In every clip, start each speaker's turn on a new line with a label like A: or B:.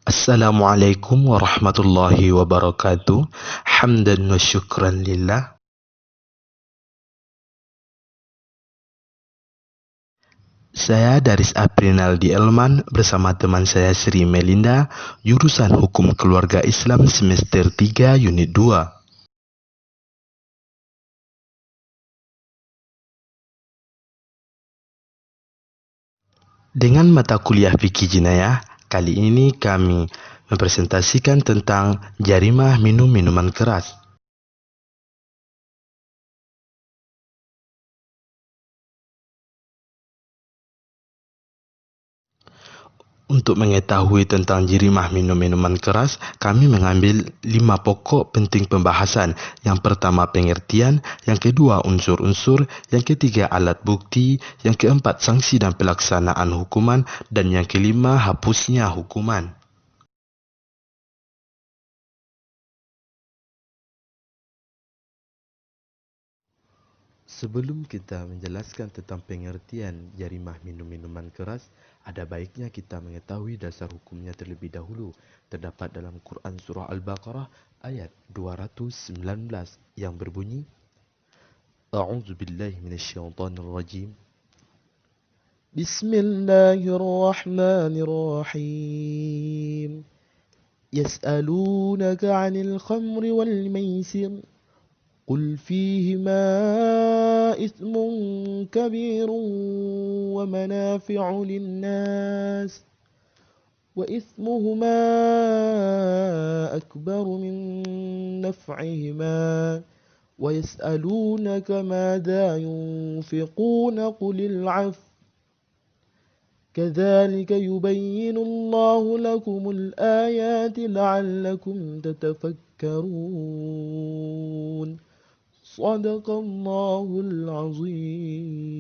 A: Assalamualaikum warahmatullahi wabarakatuh. Hamdan wa syukran lillah. Saya Daris Aprinaldi Elman bersama teman saya Sri Melinda, jurusan Hukum Keluarga Islam semester 3 unit 2. Dengan mata kuliah fikih jinayah, kali ini kami mempresentasikan tentang jarimah minum minuman keras. Untuk mengetahui tentang jarimah minum minuman keras, kami mengambil 5 pokok penting pembahasan. Yang pertama pengertian, yang kedua unsur-unsur, yang ketiga alat bukti, yang keempat sanksi dan pelaksanaan hukuman, dan yang kelima hapusnya hukuman. Sebelum kita menjelaskan tentang pengertian jarimah minum minuman keras, ada baiknya kita mengetahui dasar hukumnya terlebih dahulu. Terdapat dalam Quran Surah Al-Baqarah ayat 219 yang berbunyi, A'udzu billahi minasyaitonir rajim. Bismillahirrahmanirrahim. Yas'alunaka 'anil khamri wal maisir. قل فيهما إثم كبير ومنافع للناس وإثمهما أكبر من نفعهما ويسألونك ماذا ينفقون قل العفو كذلك يبين الله لكم الآيات لعلكم تتفكرون Sadaqallahul azim.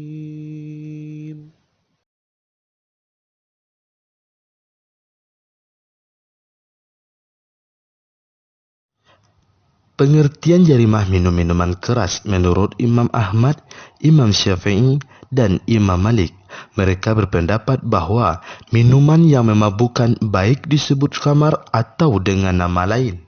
A: Pengertian jarimah minum minuman keras menurut Imam Ahmad, Imam Syafi'i, dan Imam Malik. Mereka berpendapat bahwa minuman yang memabukkan baik disebut khamar atau dengan nama lain.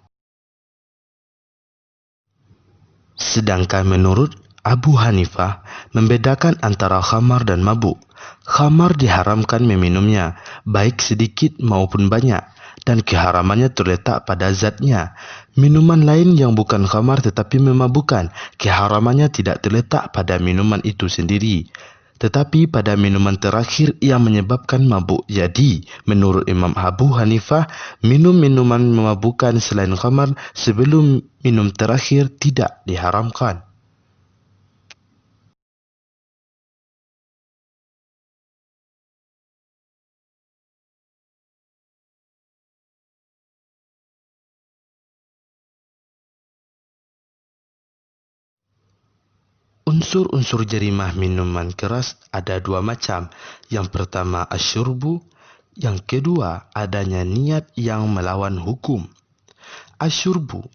A: Sedangkan menurut Abu Hanifah membedakan antara khamar dan mabuk. Khamar diharamkan meminumnya, baik sedikit maupun banyak, dan keharamannya terletak pada zatnya. Minuman lain yang bukan khamar tetapi memabukkan, keharamannya tidak terletak pada minuman itu sendiri, tetapi pada minuman terakhir yang menyebabkan mabuk. Jadi, menurut Imam Abu Hanifah, minum minuman memabukkan selain khamar sebelum minum terakhir tidak diharamkan. Unsur-unsur jarimah minuman keras ada 2 macam. Yang pertama asyurbu, yang kedua adanya niat yang melawan hukum. Asyurbu.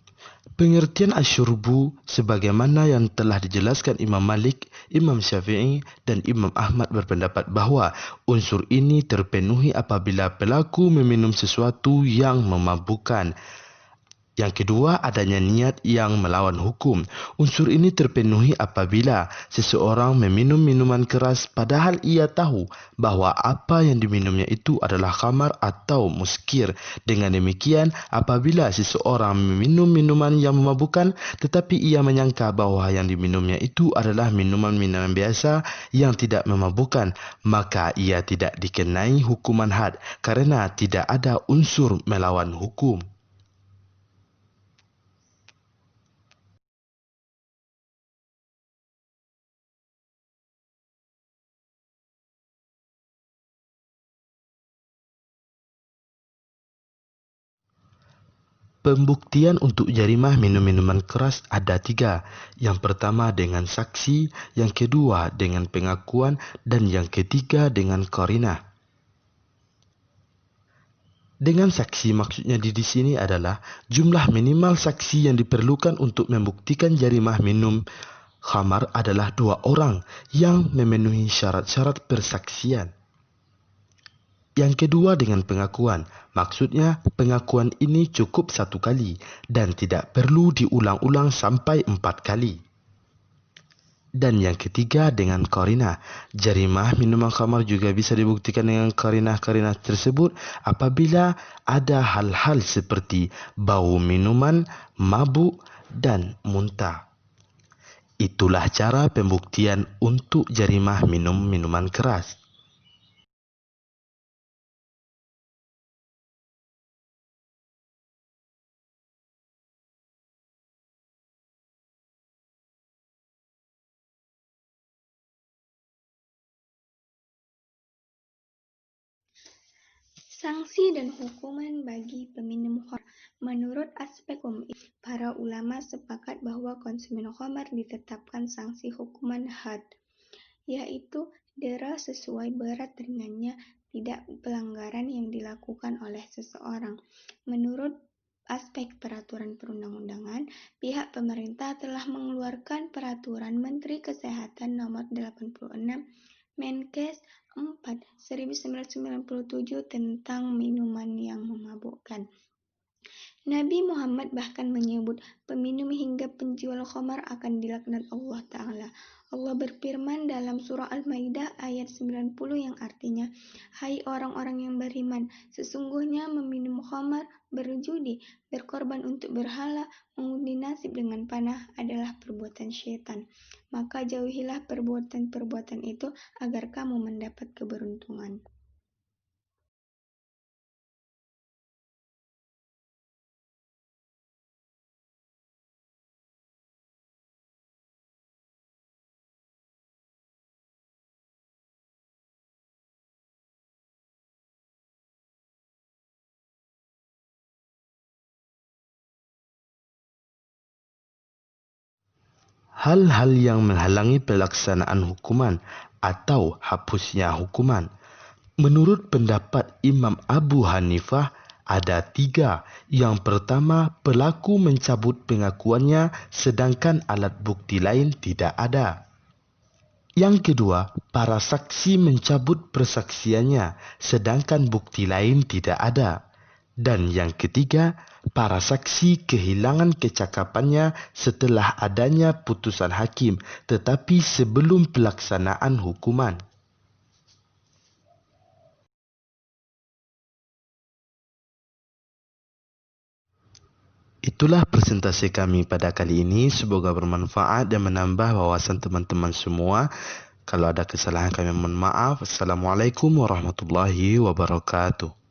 A: Pengertian asyurbu sebagaimana yang telah dijelaskan Imam Malik, Imam Syafi'i, dan Imam Ahmad berpendapat bahwa unsur ini terpenuhi apabila pelaku meminum sesuatu yang memabukkan. Yang kedua, adanya niat yang melawan hukum. Unsur ini terpenuhi apabila seseorang meminum minuman keras padahal ia tahu bahwa apa yang diminumnya itu adalah khamar atau muskir. Dengan demikian, apabila seseorang meminum minuman yang memabukkan tetapi ia menyangka bahwa yang diminumnya itu adalah minuman-minuman biasa yang tidak memabukkan, maka ia tidak dikenai hukuman had karena tidak ada unsur melawan hukum. Pembuktian untuk jarimah minum minuman keras ada 3. Yang pertama dengan saksi, yang kedua dengan pengakuan, dan yang ketiga dengan qarinah. Dengan saksi maksudnya di sini adalah jumlah minimal saksi yang diperlukan untuk membuktikan jarimah minum khamar adalah 2 orang yang memenuhi syarat-syarat persaksian. Yang kedua dengan pengakuan. Maksudnya pengakuan ini cukup 1 kali dan tidak perlu diulang-ulang sampai 4 kali. Dan yang ketiga dengan qarina. Jarimah minuman khamar juga bisa dibuktikan dengan qarinah-qarinah tersebut apabila ada hal-hal seperti bau minuman, mabuk, dan muntah. Itulah cara pembuktian untuk jarimah minum minuman keras.
B: Sanksi dan hukuman bagi peminum khamar. Menurut aspek umum, para ulama sepakat bahwa konsumen khamar ditetapkan sanksi hukuman had, yaitu dera sesuai berat ringannya tidak pelanggaran yang dilakukan oleh seseorang. Menurut aspek peraturan perundang-undangan, pihak pemerintah telah mengeluarkan Peraturan Menteri Kesehatan Nomor 86 Menkes 4/1997 tentang minuman yang memabukkan. Nabi Muhammad bahkan menyebut peminum hingga penjual khamar akan dilaknat Allah Ta'ala. Allah berfirman dalam surah Al-Maidah ayat 90 yang artinya, "Hai orang-orang yang beriman, sesungguhnya meminum khamar, berjudi, berkorban untuk berhala, mengundi nasib dengan panah adalah perbuatan syaitan. Maka jauhilah perbuatan-perbuatan itu agar kamu mendapat keberuntungan."
A: Hal-hal yang menghalangi pelaksanaan hukuman atau hapusnya hukuman. Menurut pendapat Imam Abu Hanifah, ada 3. Yang pertama, pelaku mencabut pengakuannya sedangkan alat bukti lain tidak ada. Yang kedua, para saksi mencabut persaksiannya sedangkan bukti lain tidak ada. Dan yang ketiga, para saksi kehilangan kecakapannya setelah adanya putusan hakim tetapi sebelum pelaksanaan hukuman. Itulah presentasi kami pada kali ini. Semoga bermanfaat dan menambah wawasan teman-teman semua. Kalau ada kesalahan kami mohon maaf. Assalamualaikum warahmatullahi wabarakatuh.